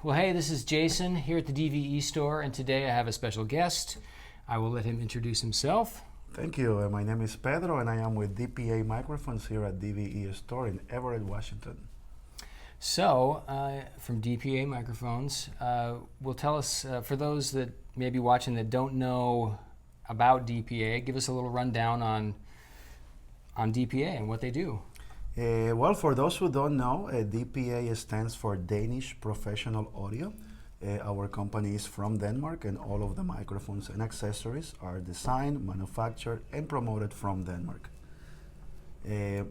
Well, hey, this is Jason here at the DVEstore, and today I have a special guest. I will let him introduce himself. Thank you. My name is Pedro, and I am with DPA Microphones here at DVEstore in Everett, Washington. So, from DPA Microphones, will tell us, for those that may be watching that don't know about DPA, give us a little rundown on DPA and what they do. Well, for those who don't know, DPA stands for Danish Professional Audio. Our company is from Denmark, and all of the microphones and accessories are designed, manufactured, and promoted from Denmark.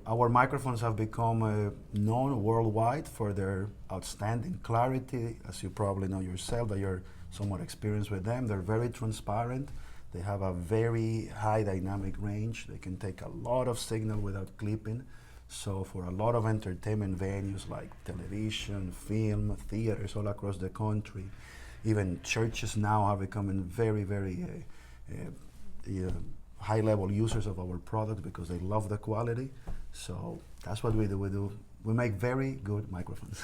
Our microphones have become known worldwide for their outstanding clarity. As you probably know yourself, that you're somewhat experienced with them. They're very transparent. They have a very high dynamic range. They can take a lot of signal without clipping. So for a lot of entertainment venues like television, film, theaters all across the country, even churches now are becoming very, very high-level users of our product because they love the quality. So that's what we do. We make very good microphones.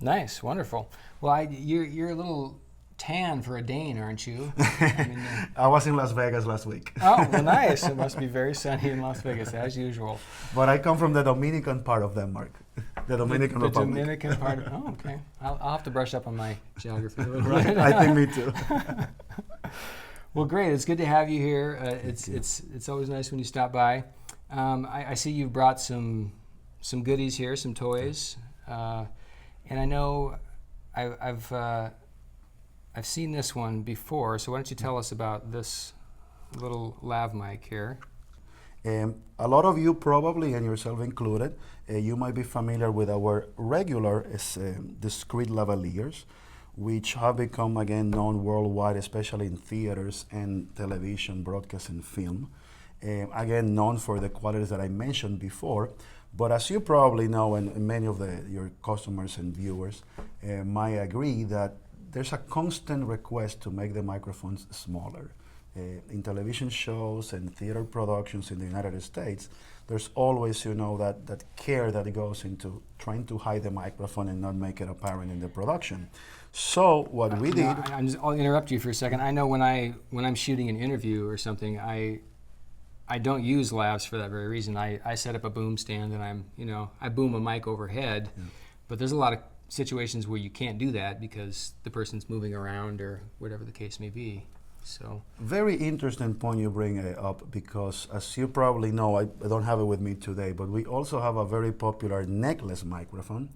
Nice, wonderful. Well, you're a little tan for a Dane, aren't you? I mean, I was in Las Vegas last week. Oh, well, nice. It must be very sunny in Las Vegas, as usual. But I come from the Dominican part of Denmark, the Dominican Republic. The Dominican part of, oh, okay. I'll have to brush up on my geography a little bit. I think me too. Well, great. It's good to have you here. It's always nice when you stop by. I see you've brought some goodies here, some toys, and I know I've seen this one before. So why don't you tell us about this little lav mic here? A lot of you probably, and yourself included, you might be familiar with our regular discrete lavaliers, which have become again known worldwide, especially in theaters and television, broadcast, and film. Again, known for the qualities that I mentioned before. But as you probably know, and many of your customers and viewers might agree, that there's a constant request to make the microphones smaller. In television shows and theater productions in the United States, there's always, that care that goes into trying to hide the microphone and not make it apparent in the production. So what we did... I'll interrupt you for a second. I know when I'm shooting an interview or something, I don't use lavs for that very reason. I set up a boom stand and I boom a mic overhead, but there's a lot of situations where you can't do that because the person's moving around or whatever the case may be. So very interesting point you bring up, because as you probably know, I don't have it with me today, but we also have a very popular neckless microphone,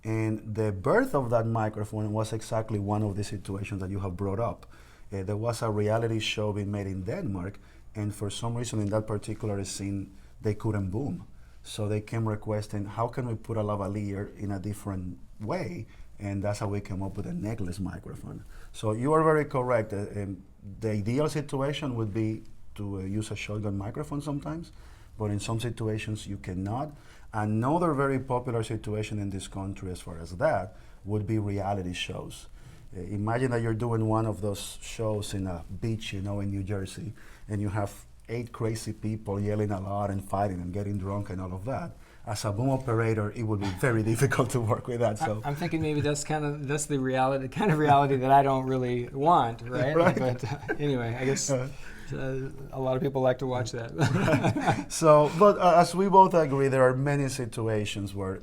and the birth of that microphone was exactly one of the situations that you have brought up. There was a reality show being made in Denmark, and for some reason in that particular scene they couldn't boom. So they came requesting, how can we put a lavalier in a different way? And that's how we came up with a necklace microphone. So you are very correct. The ideal situation would be to use a shotgun microphone sometimes, but in some situations you cannot. Another very popular situation in this country as far as that would be reality shows. Imagine that you're doing one of those shows in a beach, in New Jersey, and you have 8 crazy people yelling a lot and fighting and getting drunk and all of that. As a boom operator, it would be very difficult to work with that. So I'm thinking maybe that's the reality, kind of reality that I don't really want, right? Right. But anyway, I guess a lot of people like to watch that. So, but as we both agree, there are many situations where,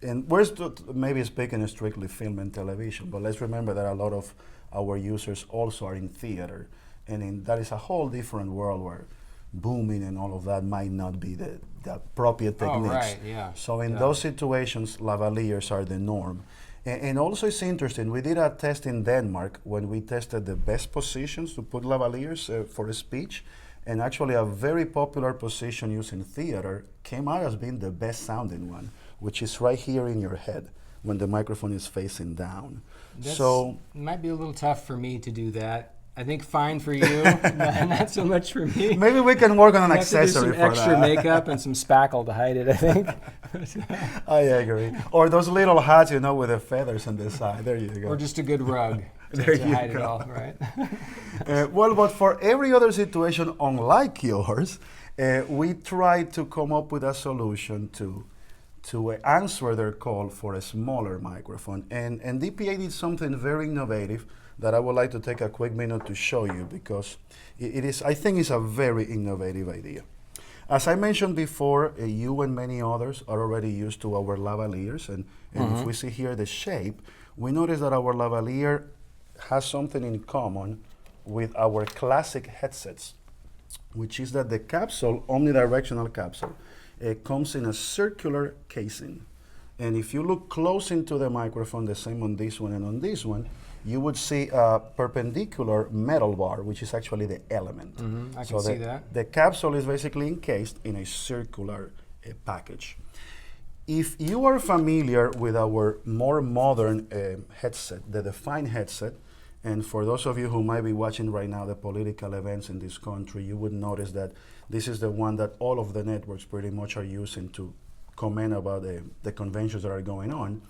and we're maybe speaking strictly film and television, but let's remember that a lot of our users also are in theater, and that is a whole different world where booming and all of that might not be the appropriate techniques. Oh, right, yeah. So in those situations, lavaliers are the norm. And also it's interesting, we did a test in Denmark when we tested the best positions to put lavaliers for a speech, and actually a very popular position used in theater came out as being the best sounding one, which is right here in your head when the microphone is facing down. So it might be a little tough for me to do that. I think fine for you, not so much for me. Maybe we can work on an accessory for that. Extra makeup and some spackle to hide it, I think. I agree. Or those little hats, with the feathers on the side. There you go. Or just a good rug to hide it all, right? Well, but for every other situation unlike yours, we tried to come up with a solution to to answer their call for a smaller microphone. And DPA did something very innovative that I would like to take a quick minute to show you, because it is, I think it's a very innovative idea. As I mentioned before, you and many others are already used to our lavaliers, and if we see here the shape, we notice that our lavalier has something in common with our classic headsets, which is that the capsule, omnidirectional capsule, comes in a circular casing. And if you look close into the microphone, the same on this one and on this one, you would see a perpendicular metal bar, which is actually the element. I can see that. The capsule is basically encased in a circular package. If you are familiar with our more modern headset, the Define headset, and for those of you who might be watching right now the political events in this country, you would notice that this is the one that all of the networks pretty much are using to comment about the conventions that are going on.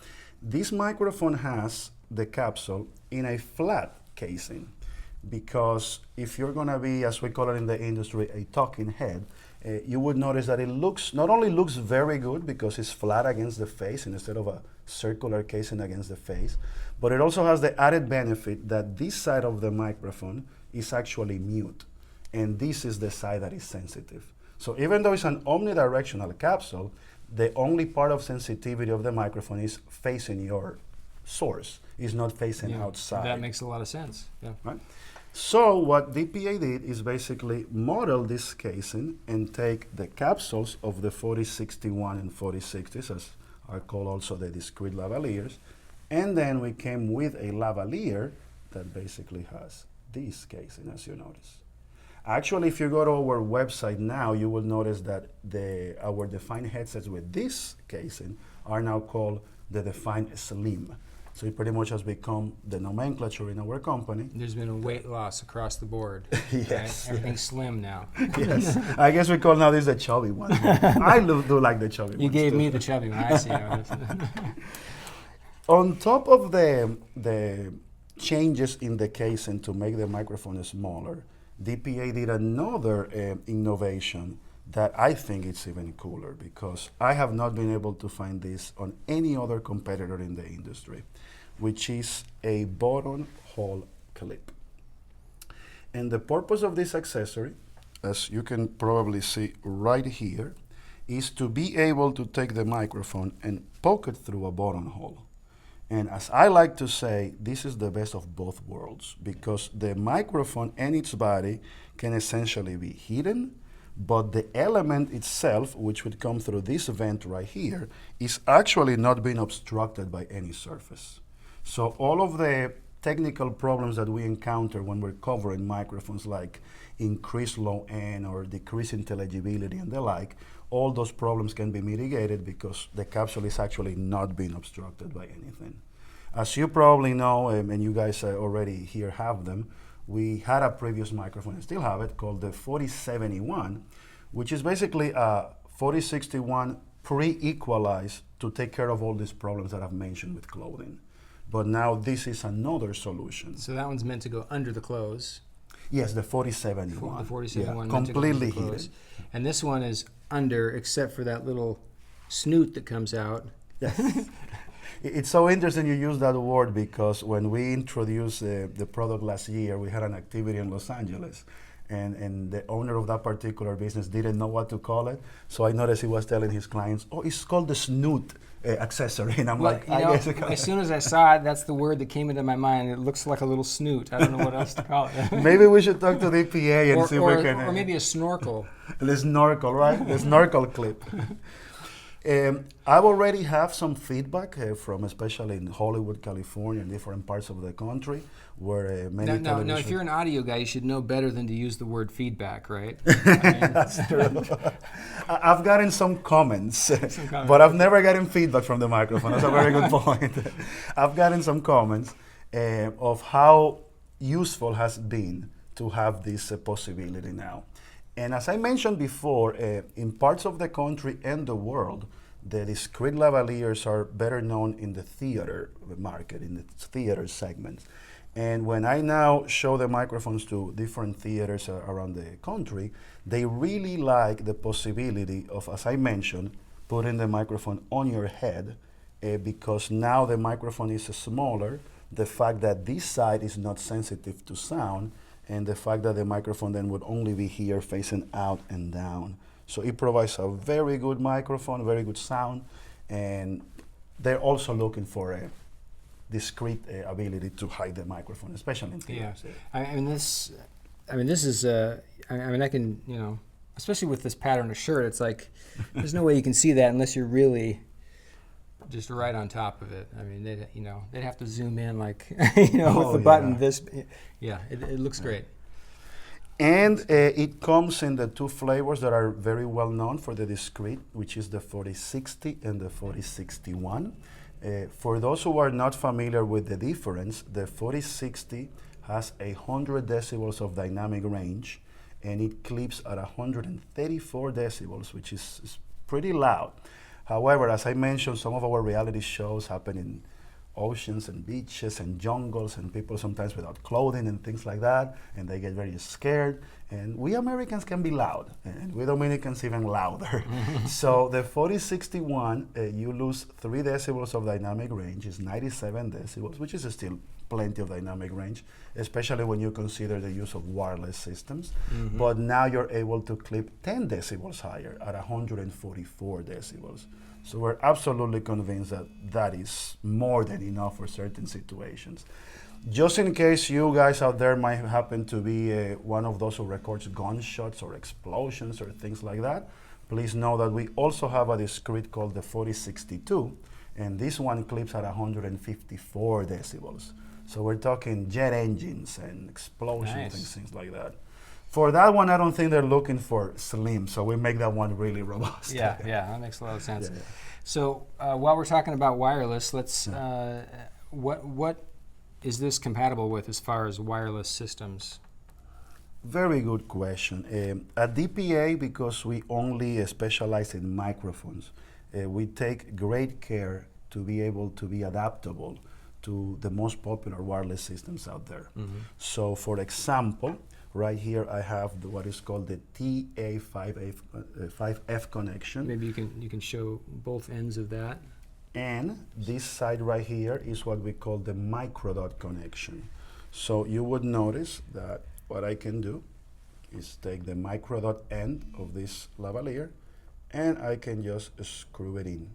This microphone has the capsule in a flat casing, because if you're going to be, as we call it in the industry, a talking head, you would notice that it looks, not only looks very good because it's flat against the face instead of a circular casing against the face, but it also has the added benefit that this side of the microphone is actually mute, and this is the side that is sensitive. So even though it's an omnidirectional capsule, the only part of sensitivity of the microphone is facing your source, is not facing outside. That makes a lot of sense. Yeah. Right? So what DPA did is basically model this casing and take the capsules of the 4061 and 4060s, as are called also the discrete lavaliers, and then we came with a lavalier that basically has this casing, as you notice. Actually, if you go to our website now, you will notice that our Define headsets with this casing are now called the Define Slim. So it pretty much has become the nomenclature in our company. There's been a weight loss across the board. Yes. Right? Everything's slim now. Yes. I guess we call now this the chubby one. I do like the chubby one. You gave too. me the chubby one. I see how it is. On top of the changes in the casing to make the microphone smaller, DPA did another innovation that I think it's even cooler, because I have not been able to find this on any other competitor in the industry, which is a buttonhole clip. And the purpose of this accessory, as you can probably see right here, is to be able to take the microphone and poke it through a buttonhole. And as I like to say, this is the best of both worlds, because the microphone and its body can essentially be hidden, but the element itself, which would come through this vent right here, is actually not being obstructed by any surface. So all of the technical problems that we encounter when we're covering microphones, like increased low end or decreased intelligibility and the like, all those problems can be mitigated because the capsule is actually not being obstructed by anything. As you probably know, and you guys already here have them, we had a previous microphone, and still have it, called the 4071, which is basically a 4061 pre-equalized to take care of all these problems that I've mentioned with clothing. But now this is another solution. So that one's meant to go under the clothes. Yes, the 4071. The 4071 yeah, meant to go under completely the clothes. hidden. And this one is under, except for that little snoot that comes out. Yes. It's so interesting you use that word, because when we introduced the product last year, we had an activity in Los Angeles, and the owner of that particular business didn't know what to call it. So I noticed he was telling his clients, "Oh, it's called the snoot accessory," and I'm like, you know, as soon as I saw it, that's the word that came into my mind. It looks like a little snoot. I don't know what else to call it. Maybe we should talk to the EPA and see if we can. Or maybe a snorkel. The snorkel, right? The snorkel clip. I've already have some feedback from, especially in Hollywood, California, and different parts of the country, where many No, if you're an audio guy, you should know better than to use the word feedback, right? That's true. I've gotten some comments, but I've never gotten feedback from the microphone. That's a very good point. I've gotten some comments of how useful has been to have this possibility now. And as I mentioned before, in parts of the country and the world, the discrete lavaliers are better known in the theater market, in the theater segments. And when I now show the microphones to different theaters around the country, they really like the possibility of, as I mentioned, putting the microphone on your head because now the microphone is smaller. The fact that this side is not sensitive to sound, and the fact that the microphone then would only be here facing out and down. So it provides a very good microphone, very good sound, and they're also looking for a discrete ability to hide the microphone, especially in theaters. Yeah, I mean this is I can, you know, especially with this pattern of shirt, it's like there's no way you can see that unless you're really just right on top of it. I mean, they'd have to zoom in, like, you know, with the button. It looks great. And it comes in the two flavors that are very well known for the discrete, which is the 4060 and the 4061. For those who are not familiar with the difference, the 4060 has 100 decibels of dynamic range, and it clips at 134 decibels, which is pretty loud. However, as I mentioned, some of our reality shows happen in oceans and beaches and jungles, and people sometimes without clothing and things like that, and they get very scared. And we Americans can be loud, and we Dominicans even louder. So the 4061, you lose 3 decibels of dynamic range, is 97 decibels, which is still plenty of dynamic range, especially when you consider the use of wireless systems. But now you're able to clip 10 decibels higher at 144 decibels. So we're absolutely convinced that that is more than enough for certain situations. Just in case you guys out there might happen to be one of those who records gunshots or explosions or things like that, please know that we also have a discrete called the 4062, and this one clips at 154 decibels. So we're talking jet engines and explosions and things like that. For that one, I don't think they're looking for slim, so we make that one really robust. Yeah, that makes a lot of sense. Yeah. So while we're talking about wireless, let's what is this compatible with as far as wireless systems? Very good question. At DPA, because we only specialize in microphones, we take great care to be able to be adaptable to the most popular wireless systems out there. So for example, right here I have what is called the TA5F connection. Maybe you can show both ends of that. And this side right here is what we call the Microdot connection. So you would notice that what I can do is take the Microdot end of this lavalier, and I can just screw it in.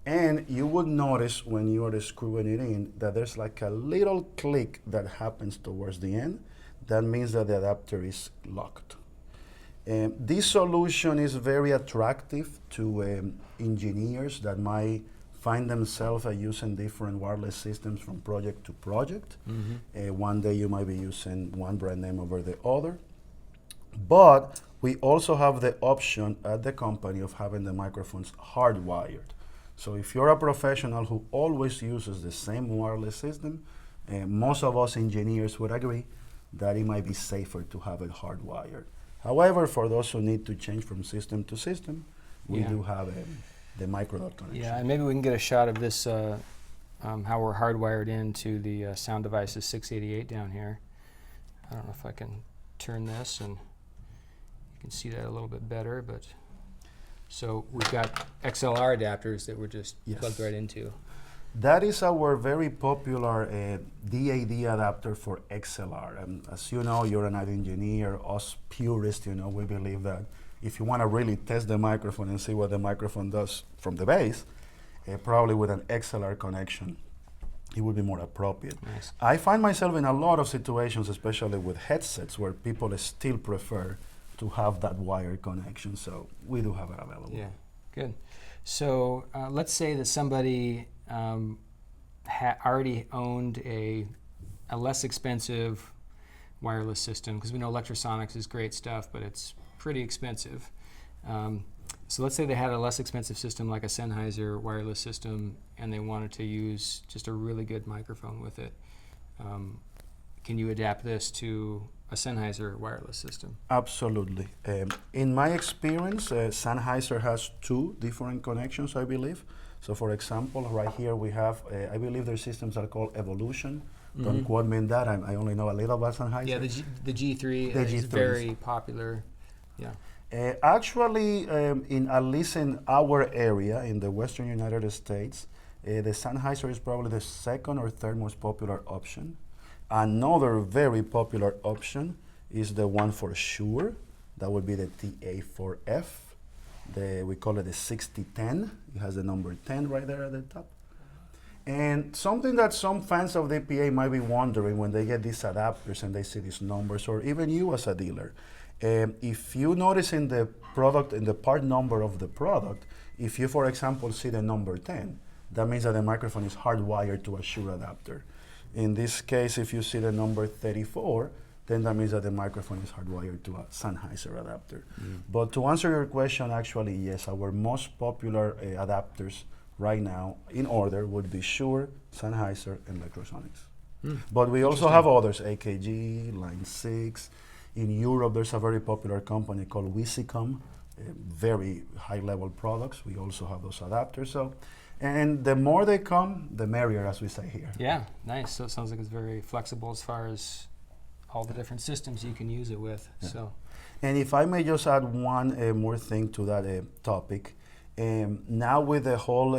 And you would notice when you are screwing it in that there's like a little click that happens towards the end. That means that the adapter is locked. This solution is very attractive to engineers that might find themselves using different wireless systems from project to project. One day you might be using one brand name over the other. But we also have the option at the company of having the microphones hardwired. So if you're a professional who always uses the same wireless system, most of us engineers would agree that it might be safer to have it hardwired. However, for those who need to change from system to system, we do have the Microdot connection. Yeah, and maybe we can get a shot of this, how we're hardwired into the Sound Devices 688 down here. I don't know if I can turn this and you can see that a little bit better, but so we've got XLR adapters that we're just plugged right into. That is our very popular DAD adapter for XLR. And as you know, you're an engineer, us purists, you know, we believe that if you want to really test the microphone and see what the microphone does from the bass, probably with an XLR connection, it would be more appropriate. Nice. I find myself in a lot of situations, especially with headsets, where people still prefer to have that wired connection. So we do have it available. Yeah, good. So let's say that somebody already owned a less expensive wireless system, because we know Electrosonics is great stuff, but it's pretty expensive. So let's say they had a less expensive system like a Sennheiser wireless system, and they wanted to use just a really good microphone with it. Can you adapt this to a Sennheiser wireless system? Absolutely. In my experience, Sennheiser has 2 different connections, I believe. So for example, right here we have, I believe their systems are called Evolution. Don't quote me on that, I only know a little about Sennheiser. Yeah, the G3 is very popular. Yeah. Actually, in at least in our area, in the Western United States, the Sennheiser is probably the second or third most popular option. Another very popular option is the one for Shure. That would be the TA4F. We call it the 6010. It has the number 10 right there at the top. And something that some fans of the DPA might be wondering when they get these adapters and they see these numbers, or even you as a dealer, if you notice in the product, in the part number of the product, if you, for example, see the number 10, that means that the microphone is hardwired to a Shure adapter. In this case, if you see the number 34, then that means that the microphone is hardwired to a Sennheiser adapter. But to answer your question, actually, yes, our most popular adapters right now, in order, would be Shure, Sennheiser, and Electrosonics. But we also have others, AKG, Line 6. In Europe, there's a very popular company called Wisicom, very high-level products. We also have those adapters. So, and the more they come, the merrier, as we say here. Yeah, nice. So it sounds like it's very flexible as far as all the different systems you can use it with. Yeah. So, and if I may just add one more thing to that topic, now with the whole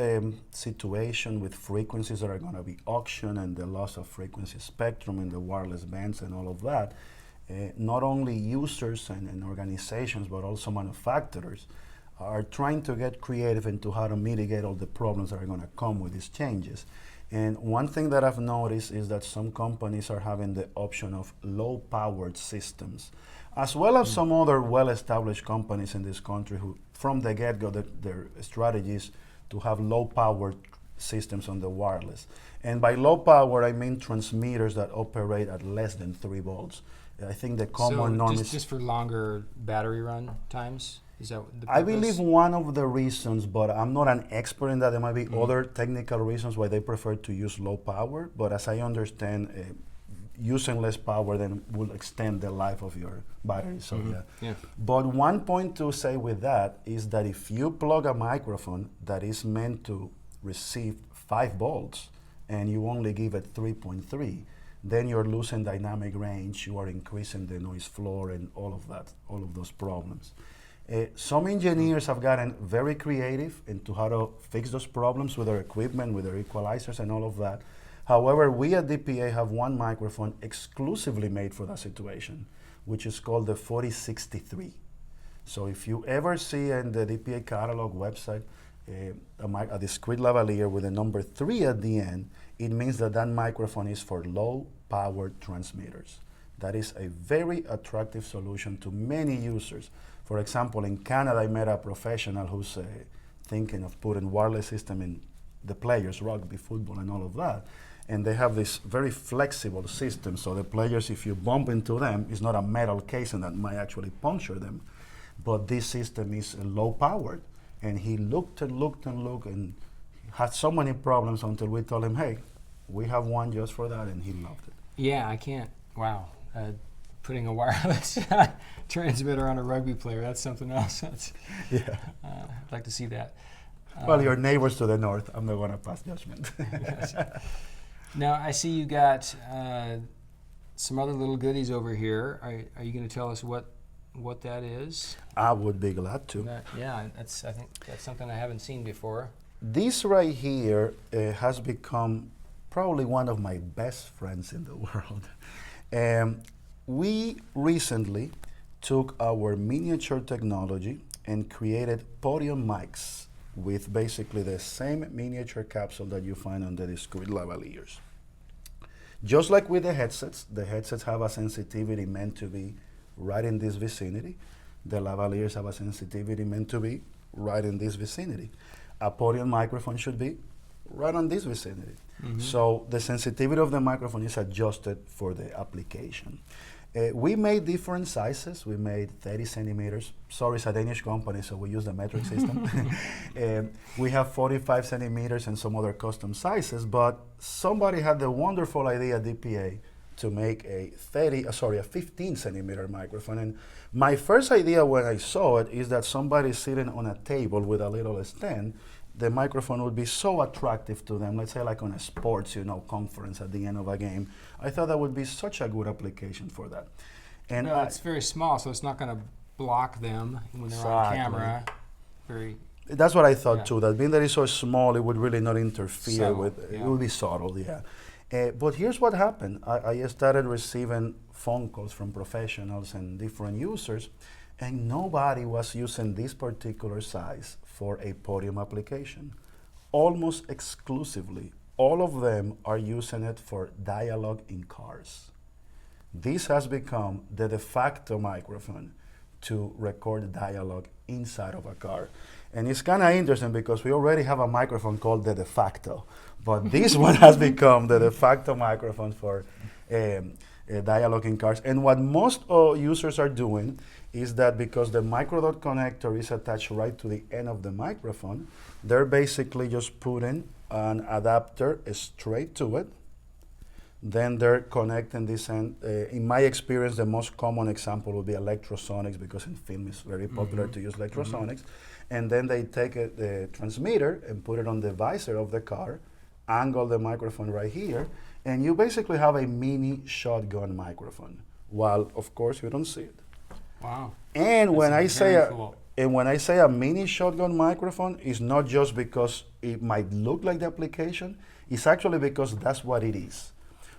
situation with frequencies that are going to be auctioned and the loss of frequency spectrum in the wireless bands and all of that, not only users and organizations, but also manufacturers are trying to get creative into how to mitigate all the problems that are going to come with these changes. And one thing that I've noticed is that some companies are having the option of low-powered systems, as well as some other well-established companies in this country who, from the get-go, their strategies to have low-powered systems on the wireless. And by low power, I mean transmitters that operate at less than 3 volts. I think the common norm is just for longer battery run times. Is that the I purpose? believe one of the reasons, but I'm not an expert in that. There might be other technical reasons why they prefer to use low power. But as I understand, using less power then will extend the life of your battery. So yeah. But one point to say with that is that if you plug a microphone that is meant to receive 5 volts and you only give it 3.3, then you're losing dynamic range, you are increasing the noise floor and all of that, all of those problems. Some engineers have gotten very creative into how to fix those problems with their equipment, with their equalizers and all of that. However, we at DPA have one microphone exclusively made for that situation, which is called the 4063. So if you ever see in the DPA catalog website a discrete lavalier with a number 3 at the end, it means that that microphone is for low-powered transmitters. That is a very attractive solution to many users. For example, in Canada, I met a professional who's thinking of putting wireless system in the players, rugby, football, and all of that. And they have this very flexible system, so the players, if you bump into them, it's not a metal casing that might actually puncture them. But this system is low-powered. And he looked and looked and looked and had so many problems until we told him, hey, we have one just for that, and he loved it. Yeah, I can't. Wow. Putting a wireless transmitter on a rugby player, that's something else. Yeah. I'd like to see that. Well, your neighbors to the north, I'm not going to pass judgment. Now, I see you got some other little goodies over here. Are you going to tell us what that is? I would be glad to. Yeah, I think that's something I haven't seen before. This right here has become probably one of my best friends in the world. We recently took our miniature technology and created Podium Mics with basically the same miniature capsule that you find on the discrete lavaliers. Just like with the headsets have a sensitivity meant to be right in this vicinity. The lavaliers have a sensitivity meant to be right in this vicinity. A Podium microphone should be right on this vicinity. So the sensitivity of the microphone is adjusted for the application. We made different sizes. We made 30 centimeters. Sorry, it's a Danish company, so we use the metric system. We have 45 centimeters and some other custom sizes, but somebody had the wonderful idea at DPA to make a 15 centimeter microphone. And my first idea when I saw it is that somebody sitting on a table with a little stand, the microphone would be so attractive to them, let's say like on a sports, conference at the end of a game. I thought that would be such a good application for that. And no, it's very small, so it's not going to block them when they're on Exactly. camera. Very That's what I thought Yeah. too, that being that it's so small, it would really not interfere Subtle, with, yeah. it would be subtle, yeah. But here's what happened. I started receiving phone calls from professionals and different users, and nobody was using this particular size for a Podium application. Almost exclusively, all of them are using it for dialogue in cars. This has become the de facto microphone to record dialogue inside of a car. And it's kind of interesting because we already have a microphone called the de facto, but this one has become the de facto microphone for dialogue in cars. And what most users are doing is that because the Microdot connector is attached right to the end of the microphone, they're basically just putting an adapter straight to it. Then they're connecting this end. In my experience, the most common example would be electrosonics, because in film it's very popular to use electrosonics. And then they take the transmitter and put it on the visor of the car, angle the microphone right here, and you basically have a mini shotgun microphone, while of course you don't see it. Wow. And when I say very cool. when I say a mini shotgun microphone, it's not just because it might look like the application, it's actually because that's what it is.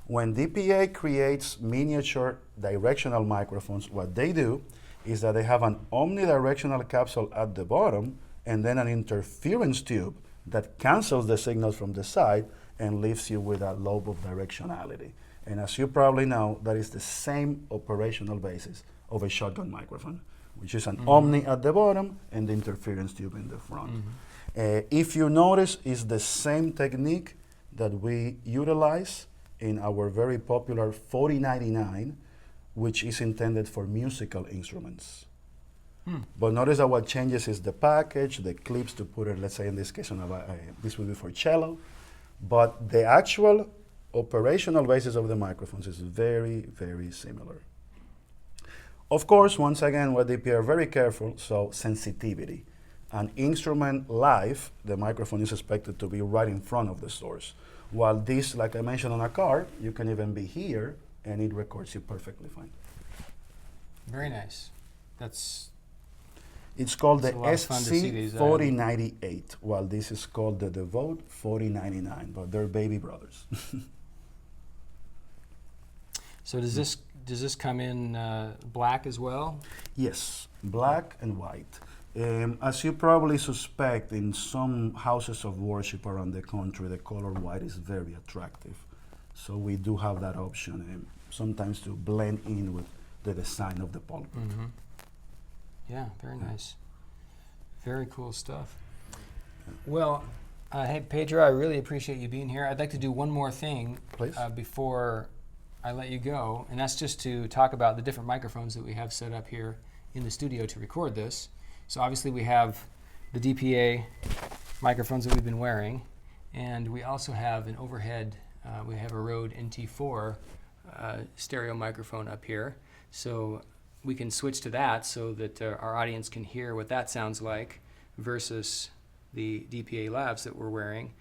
When DPA creates miniature directional microphones, what they do is that they have an omnidirectional capsule at the bottom and then an interference tube that cancels the signals from the side and leaves you with a lobe of directionality. And as you probably know, that is the same operational basis of a shotgun microphone, which is an omni at the bottom and the interference tube in the front. If you notice, it's the same technique that we utilize in our very popular 4099, which is intended for musical instruments. But notice that what changes is the package, the clips to put it, let's say in this case, on this will be for cello. But the actual operational basis of the microphones is very, very similar. Of course, once again, with DPA are very careful, so sensitivity. An instrument live, the microphone is expected to be right in front of the source. While this, like I mentioned on a car, you can even be here and it records you perfectly fine. Very nice. It's called the It's a lot of fun to see these, SC4098, while this is called the Devote 4099, but they're baby brothers. So does this come in black as well? Yes, black and white. As you probably suspect, in some houses of worship around the country, the color white is very attractive. So we do have that option, sometimes to blend in with the design of the pulpit. Yeah, very nice. Very cool stuff. Well, hey, Pedro, I really appreciate you being here. I'd like to do one more thing Please. before I let you go, and that's just to talk about the different microphones that we have set up here in the studio to record this. So obviously we have the DPA microphones that we've been wearing, and we also have an overhead, we have a Rode NT4 stereo microphone up here. So we can switch to that so that our audience can hear what that sounds like versus the DPA lavs that we're wearing.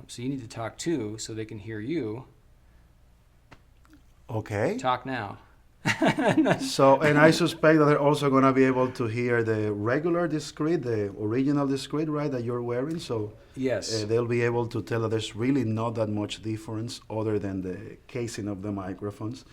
So you need to talk too so they can hear you. Okay. Talk now. So, and I suspect that they're also going to be able to hear the regular discrete, the original discrete, right, that you're wearing. So Yes. they'll be able to tell that there's really not that much difference other than the casing of the microphones.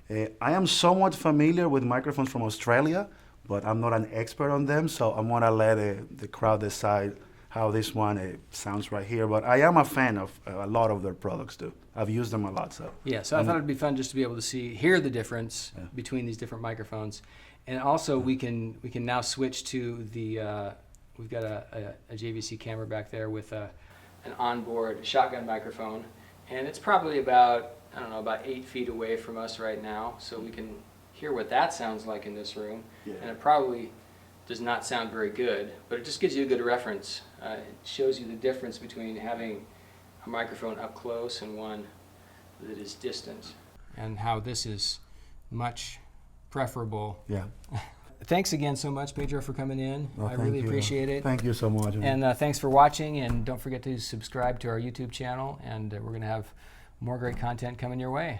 I am somewhat familiar with microphones from Australia, but I'm not an expert on them, so I'm going to let the crowd decide how this one sounds right here. But I am a fan of a lot of their products too. I've used them a lot. So Yeah, so I thought it'd be fun just to be able to hear the difference between these different microphones. And also we can now switch to the, we've got a JVC camera back there with an onboard shotgun microphone. And it's probably about, I don't know, about 8 feet away from us right now. So we can hear what that sounds like in this room. Yeah. And it probably does not sound very good, but it just gives you a good reference. It shows you the difference between having a microphone up close and one that is distant, and how this is much preferable. yeah. Thanks again so much, Pedro, for coming in. Well, I really appreciate it. Thank you so much. And thanks for watching, and don't forget to subscribe to our YouTube channel, and we're going to have more great content coming your way.